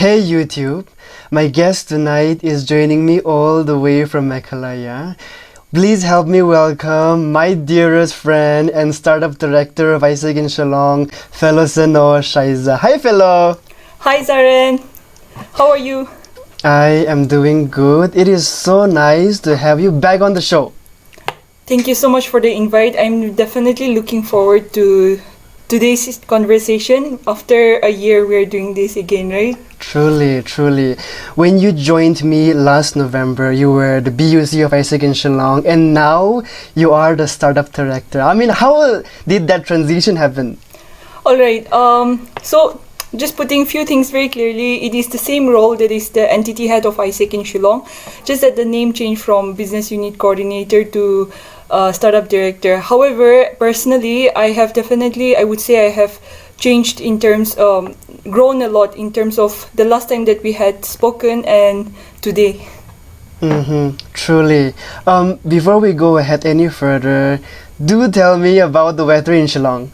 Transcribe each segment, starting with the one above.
Hey YouTube, my guest tonight is joining me all the way from Meghalaya. Please help me welcome my dearest friend and startup director of AIESEC in Shillong, Pheloseno Shaiza. Hi Phelo! Hi Zaren, how are you? I am doing good. It is so nice to have you back on the show. Thank you so much for the invite. I'm definitely looking forward to today's conversation. After a year, we're doing this again, right? Truly. When you joined me last November, you were the BUC of AIESEC in Shillong, and now you are the startup director. I mean, how did that transition happen? All right. So just putting few things very clearly, it is the same role that is the entity head of AIESEC in Shillong, just that the name changed from business unit coordinator to startup director. However, personally, I would say I have changed in terms, grown a lot in terms of the last time that we had spoken and today. Truly. Before we go ahead any further, do tell me about the weather in Shillong.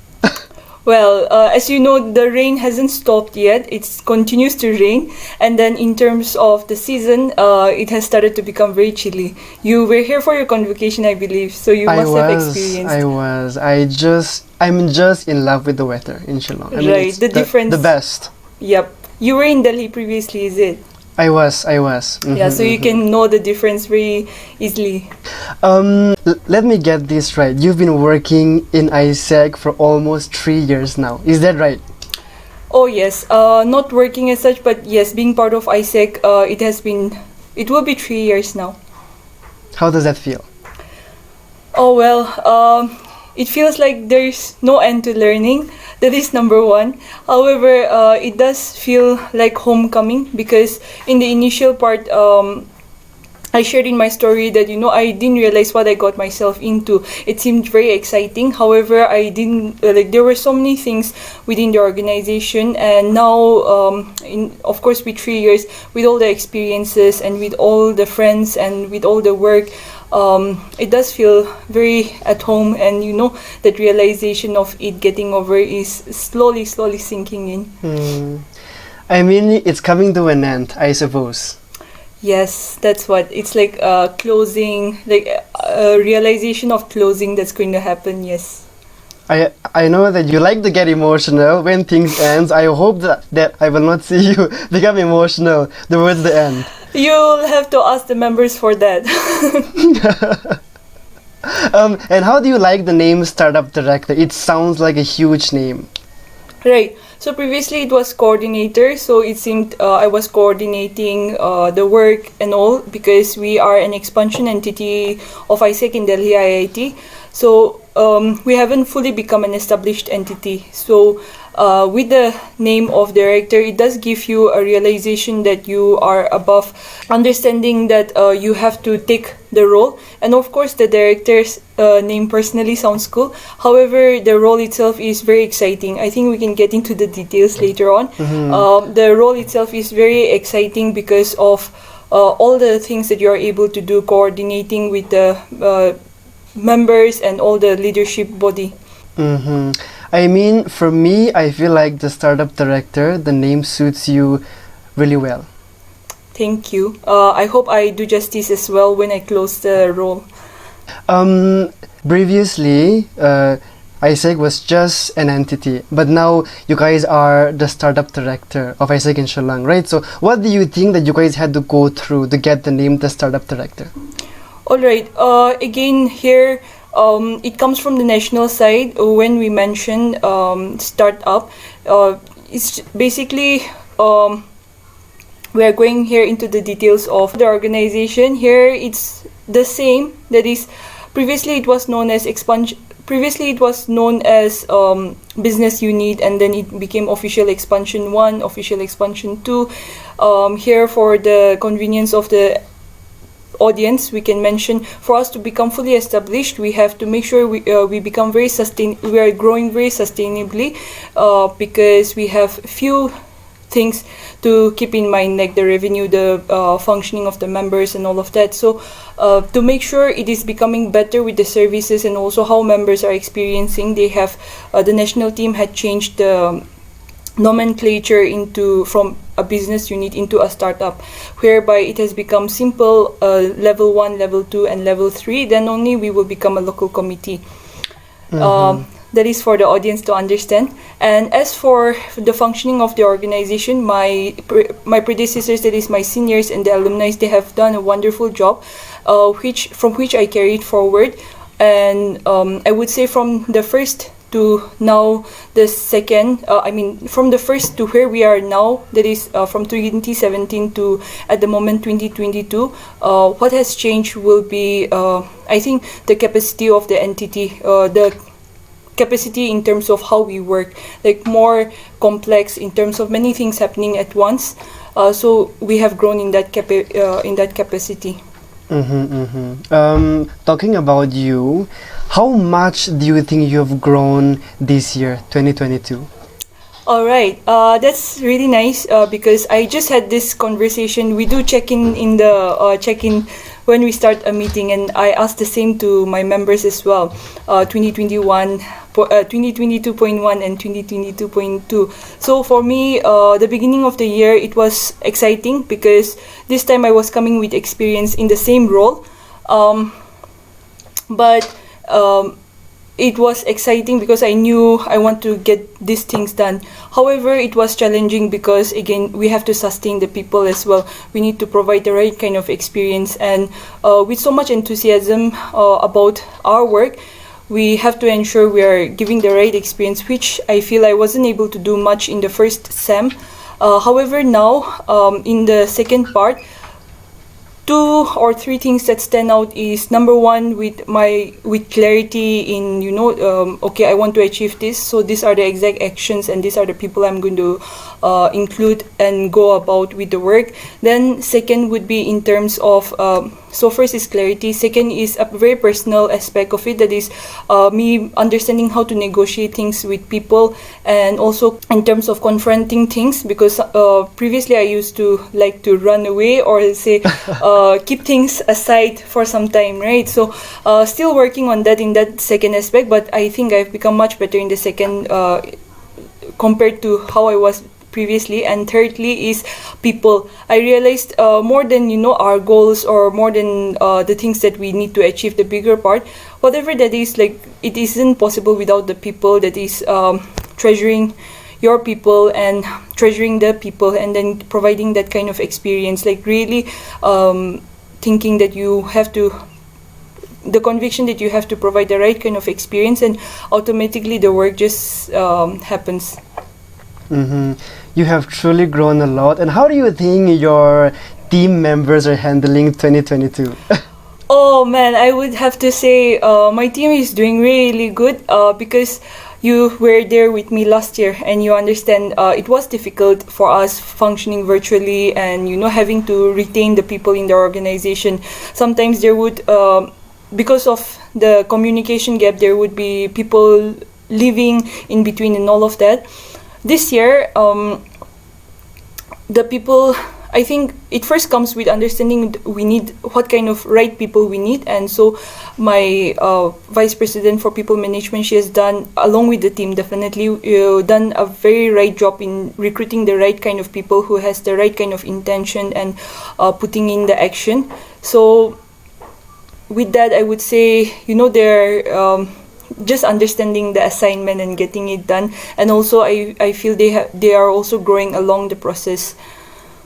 Well, as you know, the rain hasn't stopped yet. It continues to rain. And then in terms of the season, it has started to become very chilly. You were here for your convocation, I believe, so you must have experienced. I'm just in love with the weather in Shillong. I mean, right, it's the difference. The best. Yep. You were in Delhi previously, is it? I was. Yeah, so you can know the difference very easily. Let me get this right. You've been working in AIESEC for almost 3 years now. Is that right? Oh yes, not working as such, but yes, being part of AIESEC, it will be 3 years now. How does that feel? Oh well, it feels like there's no end to learning. That is number one. However, it does feel like homecoming because in the initial part, I shared in my story that I didn't realize what I got myself into. It seemed very exciting. However, I didn't there were so many things within the organization, and now, of course, with 3 years, with all the experiences and with all the friends and with all the work. It does feel very at home, and that realization of it getting over is slowly sinking in. I mean, it's coming to an end, I suppose. Yes, that's what it's like. Closing, like a realization of closing that's going to happen. Yes. I know that you like to get emotional when things ends. I hope that I will not see you become emotional towards the end. You'll have to ask the members for that. And how do you like the name Startup Director? It sounds like a huge name. Right. So previously it was coordinator. So it seemed I was coordinating the work and all because we are an expansion entity of AIESEC in Delhi IIT. So we haven't fully become an established entity. So with the name of director, it does give you a realization that you are above, understanding that you have to take the role. And of course, the director's name personally sounds cool. However, the role itself is very exciting. I think we can get into the details later on. The role itself is very exciting because of all the things that you are able to do, coordinating with the members and all the leadership body. I mean, for me, I feel like the startup director, the name suits you really well. Thank you. I hope I do justice as well when I close the role. Previously, AIESEC was just an entity, but now you guys are the startup director of AIESEC in Shillong, right? So what do you think that you guys had to go through to get the name the startup director? All right. Again, here it comes from the national side. When we mention startup, it's basically we are going here into the details of the organization. Here, it's the same. That is, previously it was known as expansion. Previously, it was known as business unit, and then it became official expansion 1, official expansion 2. Here, for the convenience of the audience, we can mention for us to become fully established, we have to make sure we become we are growing very sustainably because we have few things to keep in mind, like the revenue, the functioning of the members and all of that. So to make sure it is becoming better with the services and also how members are experiencing, they have the national team had changed the nomenclature into from a business unit into a startup, whereby it has become simple level 1, level 2 and level 3, then only we will become a local committee. That is for the audience to understand. And as for the functioning of the organization, my predecessors, that is my seniors and the alumni, they have done a wonderful job, from which I carried forward. And I would say from the first to now the second, from the first to where we are now, that is from 2017 to at the moment 2022, what has changed will be, I think, the capacity of the entity, the capacity in terms of how we work, like more complex in terms of many things happening at once. So we have grown in that capacity. Talking about you, how much do you think you have grown this year, 2022? All right, that's really nice because I just had this conversation. We do check-in the check-in when we start a meeting, and I asked the same to my members as well. 2021, 2022.1 and 2022.2. So for me, the beginning of the year, it was exciting because this time I was coming with experience in the same role. But it was exciting because I knew I want to get these things done. However, it was challenging because, again, we have to sustain the people as well. We need to provide the right kind of experience, and with so much enthusiasm about our work, we have to ensure we are giving the right experience, which I feel I wasn't able to do much in the first SEM. However, now in the second part, 2 or 3 things that stand out is, number one, with clarity in, okay, I want to achieve this, so these are the exact actions and these are the people I'm going to include and go about with the work. Then second would be in terms of, so first is clarity, second is a very personal aspect of it, that is me understanding how to negotiate things with people, and also in terms of confronting things, because previously I used to like to run away or say keep things aside for some time, right? So still working on that in that second aspect, but I think I've become much better in the second compared to how I was previously. And thirdly is people. I realized more than our goals, or more than the things that we need to achieve, the bigger part, whatever that is, like, it isn't possible without the people. That is treasuring your people and treasuring the people, and then providing that kind of experience, like really thinking that you have to, the conviction that you have to provide the right kind of experience, and automatically the work just happens. You have truly grown a lot. And how do you think your team members are handling 2022? Oh man, I would have to say my team is doing really good because you were there with me last year, and you understand it was difficult for us functioning virtually, and having to retain the people in the organization. Sometimes there would, because of the communication gap, there would be people living in between and all of that. This year, the people, I think it first comes with understanding we need what kind of right people we need, and so my vice president for people management, she has done, along with the team, definitely done a very right job in recruiting the right kind of people who has the right kind of intention and putting in the action. So with that, I would say they're just understanding the assignment and getting it done, and also I feel they are also growing along the process.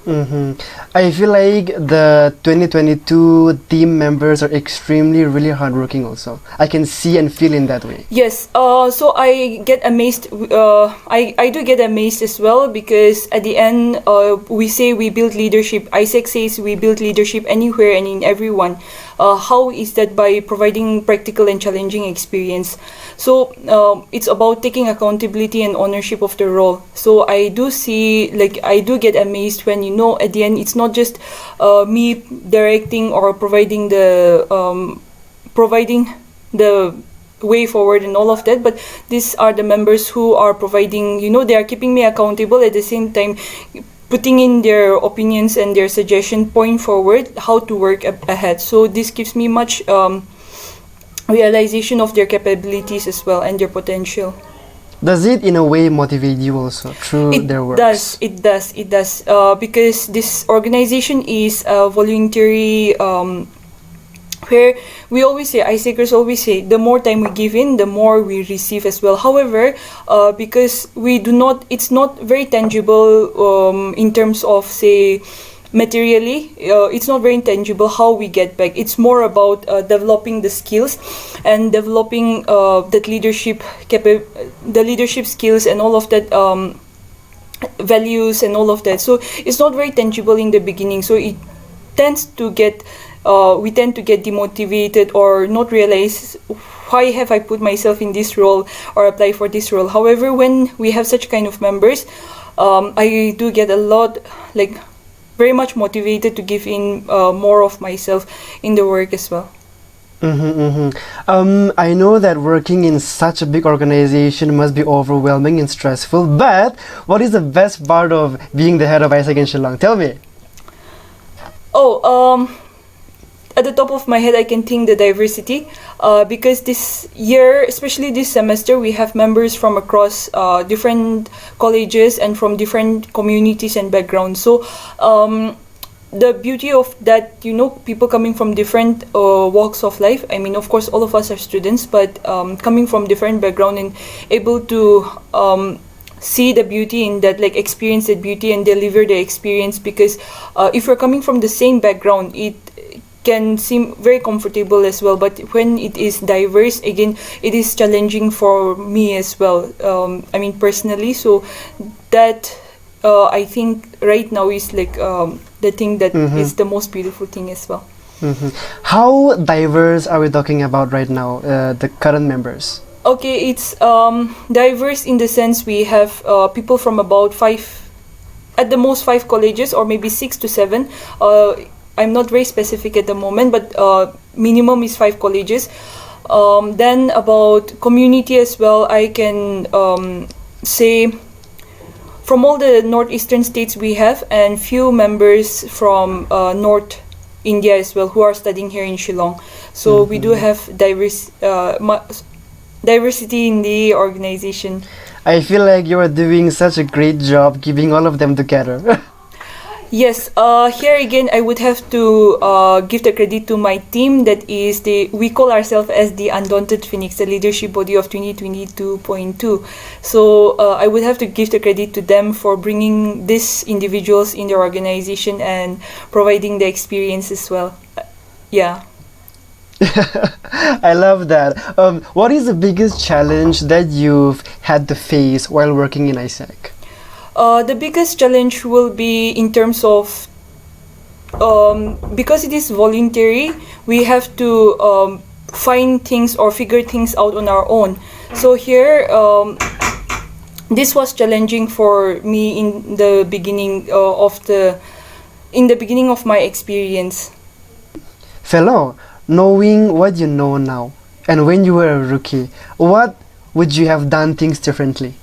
I feel like the 2022 team members are extremely really hardworking also. I can see and feel in that way. Yes, so I get amazed, I do get amazed as well, because at the end we say we build leadership. AIESEC says we build leadership anywhere and in everyone. How is that? By providing practical and challenging experience. So it's about taking accountability and ownership of the role. So I do see, like, I do get amazed when at the end it's not just me directing or providing the way forward and all of that, but these are the members who are providing, they are keeping me accountable, at the same time putting in their opinions and their suggestion point forward how to work ahead. So this gives me much realization of their capabilities as well and their potential. Does it in a way motivate you also through their works? It does. Because this organization is voluntary, where we always say, AIESECers always say, the more time we give in, the more we receive as well. However, because it's not very tangible in terms of, say, materially, it's not very tangible how we get back. It's more about developing the skills and developing the leadership skills and all of that, values and all of that. So it's not very tangible in the beginning. So it tends to get we tend to get demotivated or not realize, why have I put myself in this role or apply for this role. However, when we have such kind of members, I do get a lot, like, very much motivated to give in more of myself in the work as well. I know that working in such a big organization must be overwhelming and stressful, but what is the best part of being the head of AIESEC in Shillong? Tell me. At the top of my head, I can think the diversity, because this year, especially this semester, we have members from across different colleges and from different communities and backgrounds. So the beauty of that, people coming from different walks of life. I mean, of course, all of us are students, but coming from different background and able to see the beauty in that, like experience that beauty and deliver the experience. Because if we're coming from the same background, it can seem very comfortable as well, but when it is diverse, again, it is challenging for me as well, I mean, personally. So that I think right now is like the thing that is the most beautiful thing as well. How diverse are we talking about right now, the current members? Okay, it's diverse in the sense we have people from about 5, at the most 5 colleges, or maybe 6 to 7. I'm not very specific at the moment, but minimum is 5 colleges. Then about community as well, I can say from all the northeastern states we have, and few members from North India as well who are studying here in Shillong. So we do have diversity in the organization. I feel like you are doing such a great job keeping all of them together. Yes, here again I would have to give the credit to my team. That is, we call ourselves as the Undaunted Phoenix, the leadership body of 2022.2. So I would have to give the credit to them for bringing these individuals in their organization and providing the experience as well. Yeah. I love that. What is the biggest challenge that you've had to face while working in AIESEC? The biggest challenge will be in terms of, because it is voluntary, we have to find things or figure things out on our own. So here, this was challenging for me in the beginning of my experience. Fellow, knowing what you know now, and when you were a rookie, what would you have done things differently?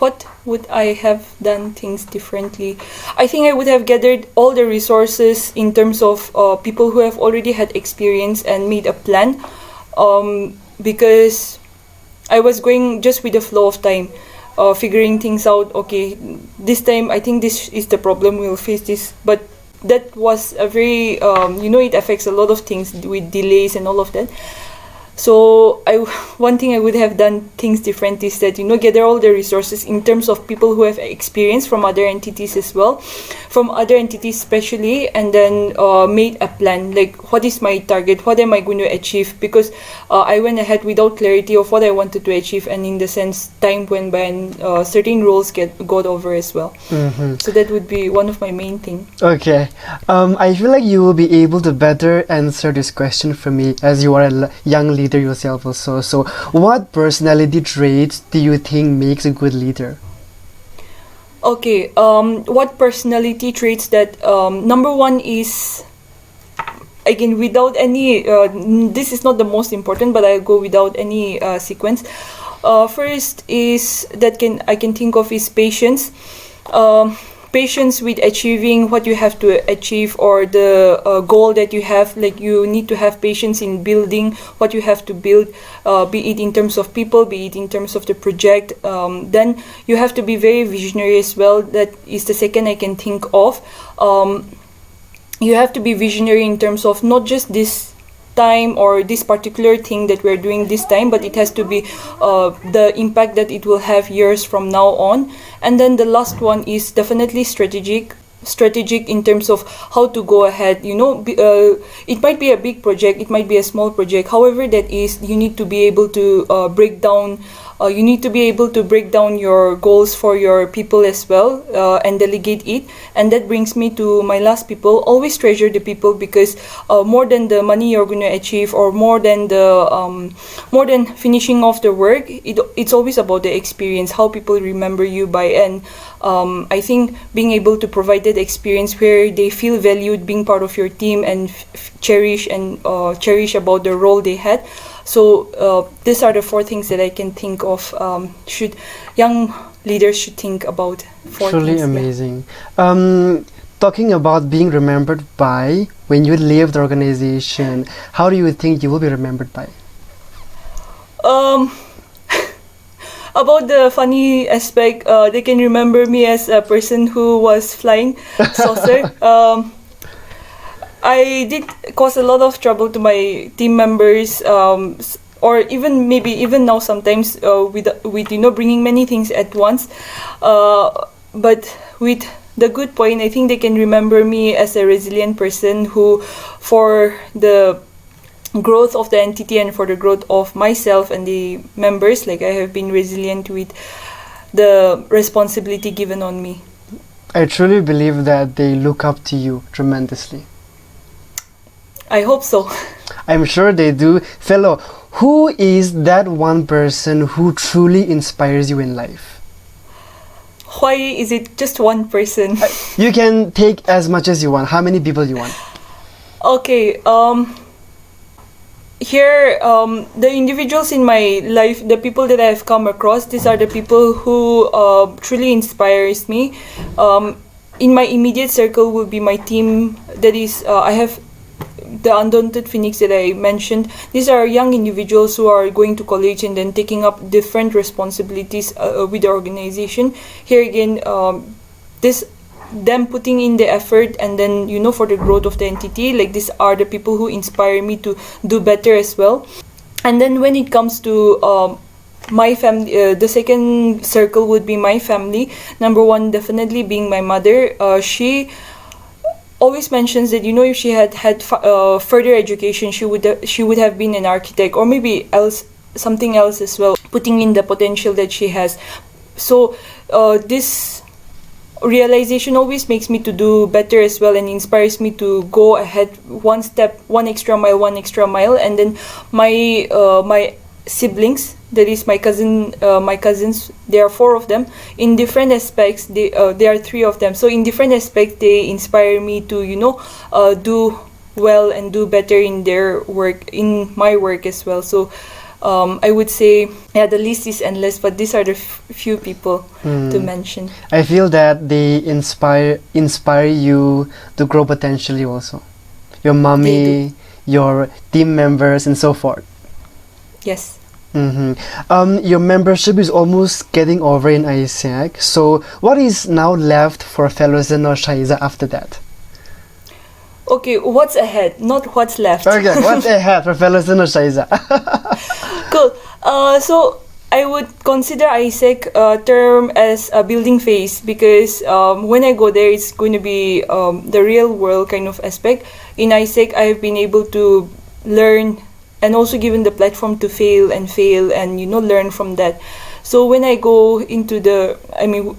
What would I have done things differently? I think I would have gathered all the resources in terms of people who have already had experience and made a plan, because I was going just with the flow of time, figuring things out. Okay, this time I think this is the problem, we'll face this. But that was a very, it affects a lot of things with delays and all of that. So one thing I would have done things different is that, gather all the resources in terms of people who have experience from other entities as well, from other entities especially, and then made a plan, like what is my target, what am I going to achieve, because I went ahead without clarity of what I wanted to achieve, and in the sense time went by and certain roles got over as well. So that would be one of my main things. Okay, I feel like you will be able to better answer this question for me, as you are a young leader yourself also. So what personality traits do you think makes a good leader? Okay, what personality traits that, number one is, again, without any, this is not the most important, but I'll go without any sequence. First is, I can think of is patience. patience with achieving what you have to achieve, or the goal that you have. Like, you need to have patience in building what you have to build, be it in terms of people, be it in terms of the project. Then you have to be very visionary as well. That is the second I can think of. You have to be visionary in terms of not just this time or this particular thing that we're doing this time, but it has to be the impact that it will have years from now on. And then the last one is definitely strategic in terms of how to go ahead. It might be a big project, it might be a small project, however that is, you need to be able to break down your goals for your people as well, and delegate it. And that brings me to my last people. Always treasure the people, because more than the money you're going to achieve, or more than finishing off the work, it's always about the experience, how people remember you by. And I think being able to provide that experience where they feel valued being part of your team, and cherish about the role they had. So these are the 4 things that I can think of. Should young leaders should think about. 4 Truly things, amazing. Talking about being remembered by, when you leave the organization, how do you think you will be remembered by? About the funny aspect, they can remember me as a person who was flying saucer. I did cause a lot of trouble to my team members, or even now sometimes, with bringing many things at once. But with the good point, I think they can remember me as a resilient person who, for the growth of the entity and for the growth of myself and the members, like, I have been resilient with the responsibility given on me. I truly believe that they look up to you tremendously. I hope so. I'm sure they do. Fellow, who is that one person who truly inspires you in life? Why is it just one person? You can take as much as you want. How many people you want? Okay, here, the individuals in my life, the people that I have come across, these are the people who truly inspires me. In my immediate circle will be my team. That is, I have the Undaunted Phoenix that I mentioned. These are young individuals who are going to college and then taking up different responsibilities with the organization. Here again, them putting in the effort, and then for the growth of the entity. Like, these are the people who inspire me to do better as well. And then when it comes to my family, the second circle would be my family. Number 1 definitely being my mother. She always mentions that if she had further education, she would have been an architect, or maybe something else as well, putting in the potential that she has. So this realization always makes me to do better as well, and inspires me to go ahead one extra mile. And then my siblings, that is my cousins, there are 4 of them. In different aspects, there are 3 of them. So in different aspects, they inspire me to do well and do better in their work, in my work as well. So I would say, the list is endless, but these are the few people to mention. I feel that they inspire you to grow potentially also. Your mommy, your team members, and so forth. Yes. Your membership is almost getting over in AIESEC. So what is now left for Pheloseno Shaiza after that? Okay, what's ahead, not what's left. Okay, what's ahead for Pheloseno Shaiza? Cool. So I would consider AIESEC term as a building phase, because when I go there, it's going to be the real world kind of aspect. In AIESEC, I have been able to learn, and also given the platform to fail and learn from that. So when I go into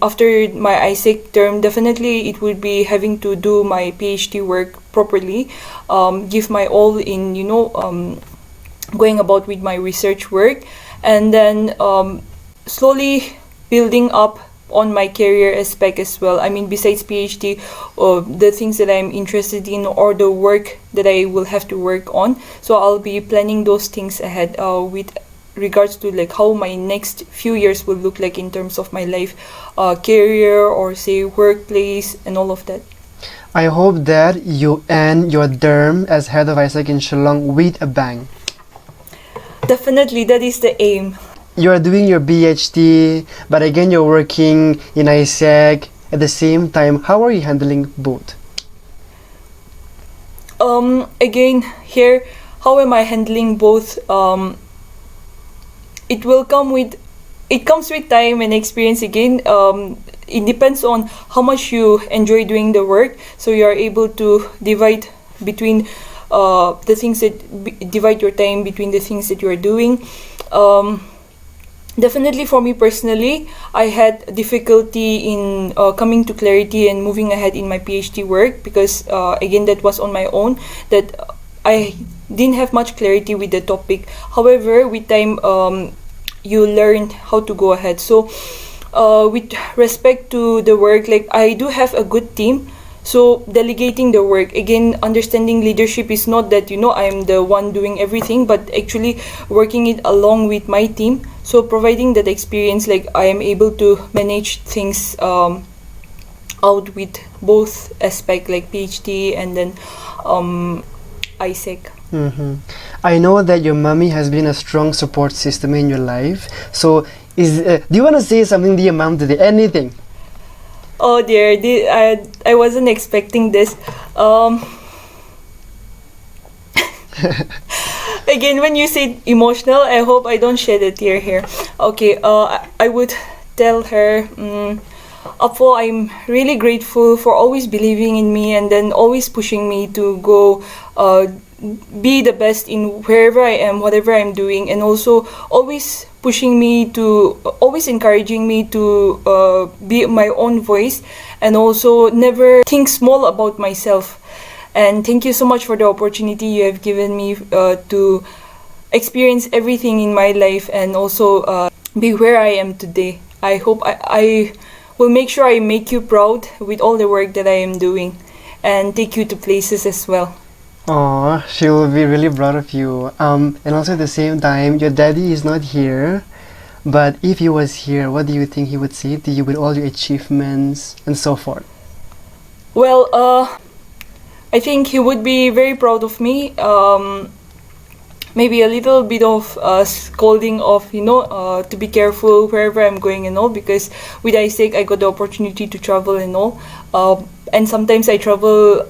after my AIESEC term, definitely it would be having to do my PhD work properly, give my all in, going about with my research work, and then slowly building up on my career aspect as well. Besides PhD, the things that I'm interested in, or the work that I will have to work on. So I'll be planning those things ahead with regards to like how my next few years will look like in terms of my life, career, or say workplace and all of that. I hope that you end your term as head of AIESEC in Shillong with a bang. Definitely, that is the aim. You are doing your PhD, but again you're working in AIESEC at the same time. How are you handling both? Again, here, how am I handling both? It comes with time and experience again. It depends on how much you enjoy doing the work, so you are able to divide between divide your time between the things that you are doing. Definitely for me personally, I had difficulty in coming to clarity and moving ahead in my PhD work because again, that was on my own, that I didn't have much clarity with the topic. However, with time, you learn how to go ahead. So with respect to the work, like I do have a good team. So delegating the work, again, understanding leadership is not that, I'm the one doing everything, but actually working it along with my team. So providing that experience, like I am able to manage things out with both aspect, like PhD and then AIESEC. Mm-hmm. I know that your mommy has been a strong support system in your life. So do you want to say something to your mom today? Anything? Oh dear, I wasn't expecting this. Again, when you say emotional, I hope I don't shed a tear here. Okay, I would tell her, Apo, I'm really grateful for always believing in me and then always pushing me to go be the best in wherever I am, whatever I'm doing, and also always always encouraging me to be my own voice and also never think small about myself. And thank you so much for the opportunity you have given me to experience everything in my life and also be where I am today. I hope I will make sure I make you proud with all the work that I am doing and take you to places as well. Oh, she will be really proud of you. And also at the same time, your daddy is not here. But if he was here, what do you think he would say to you with all your achievements and so forth? Well, I think he would be very proud of me. Maybe a little bit of scolding of, to be careful wherever I'm going and all, because with AIESEC I got the opportunity to travel and all. And sometimes I travel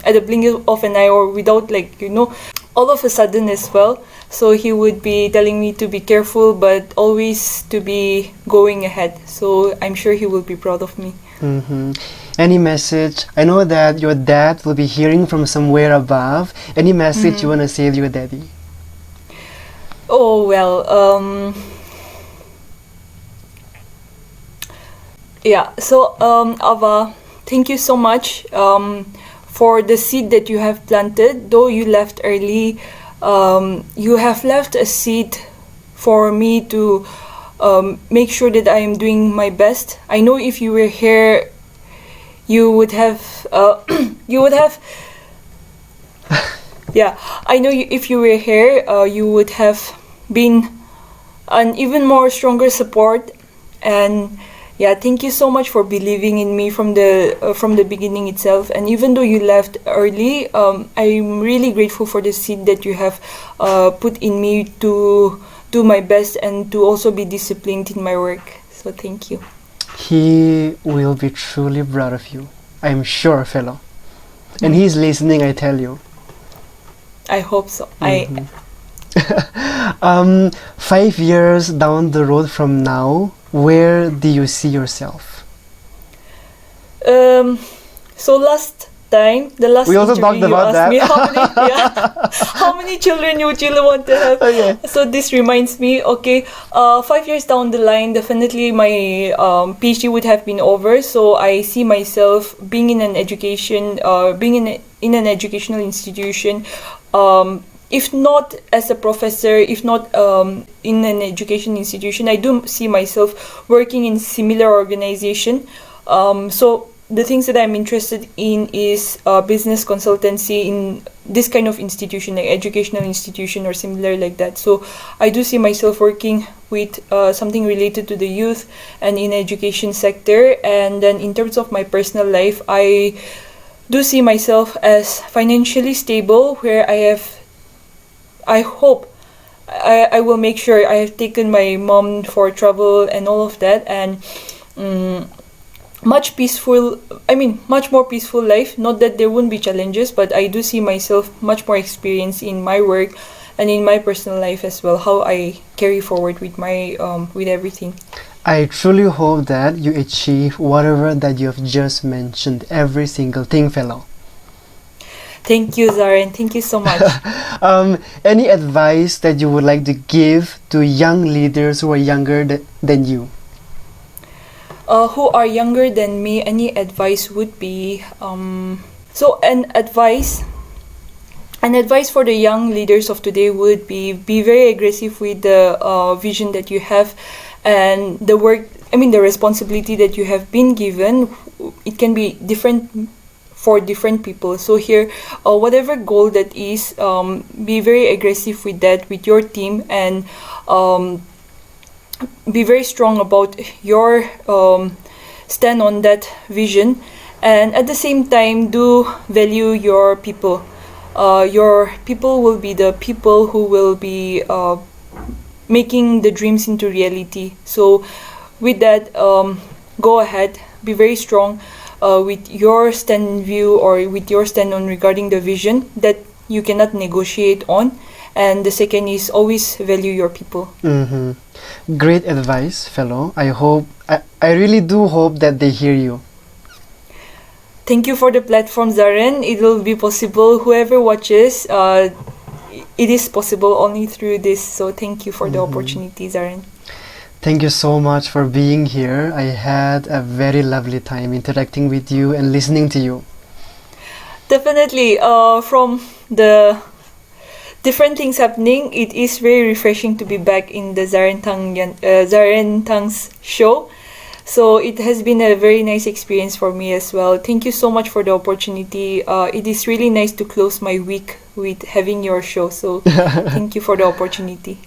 at the blink of an eye or without all of a sudden as well. So he would be telling me to be careful but always to be going ahead. So I'm sure he will be proud of me. Mm-hmm. Any message? I know that your dad will be hearing from somewhere above. Any message you want to say to your daddy? Oh, well, yeah, so Ava, thank you so much for the seed that you have planted. Though you left early, you have left a seed for me to make sure that I am doing my best. I know if you were here, you would have, yeah, I know if you were here, you would have been an even more stronger support. And yeah, thank you so much for believing in me from the beginning itself. And even though you left early, I'm really grateful for the seed that you have put in me to do my best and to also be disciplined in my work. So thank you. He will be truly proud of you. I'm sure, fellow. And he's listening, I tell you. I hope so. 5 years down the road from now, where do you see yourself? So last time, the last we also interview, talked about that. Me how many children you would you want to have. Okay. So this reminds me, 5 years down the line, definitely my PhD would have been over. So I see myself being in an education, being in an educational institution, if not as a professor, if not in an education institution, I do see myself working in similar organization. So the things that I'm interested in is business consultancy in this kind of institution, like educational institution or similar like that. So I do see myself working with something related to the youth and in education sector. And then in terms of my personal life, I do see myself as financially stable, where I hope I will make sure I have taken my mom for travel and all of that, and much more peaceful life. Not that there won't be challenges, but I do see myself much more experienced in my work and in my personal life as well, how I carry forward with my with everything. I truly hope that you achieve whatever that you have just mentioned, every single thing, fellow. Thank you, Zaren. Thank you so much. Any advice that you would like to give to young leaders who are younger than you? Who are younger than me, any advice would be so an advice for the young leaders of today would be very aggressive with the vision that you have and the work, the responsibility that you have been given. It can be different for different people. So here, whatever goal that is, be very aggressive with that, with your team, and be very strong about your stand on that vision. And at the same time, do value your people. Your people will be the people who will be making the dreams into reality. So with that, go ahead, be very strong with your stand in view, or with your stand on regarding the vision that you cannot negotiate on. And the second is always value your people. Great advice, fellow. I really do hope that they hear you. Thank you for the platform, Zaren. It will be possible. Whoever watches, it is possible only through this. So thank you for the opportunity, Zaren. Thank you so much for being here. I had a very lovely time interacting with you and listening to you. Definitely, from the different things happening, it is very refreshing to be back in the Zaren Tang's show. So it has been a very nice experience for me as well. Thank you so much for the opportunity. It is really nice to close my week with having your show. So thank you for the opportunity.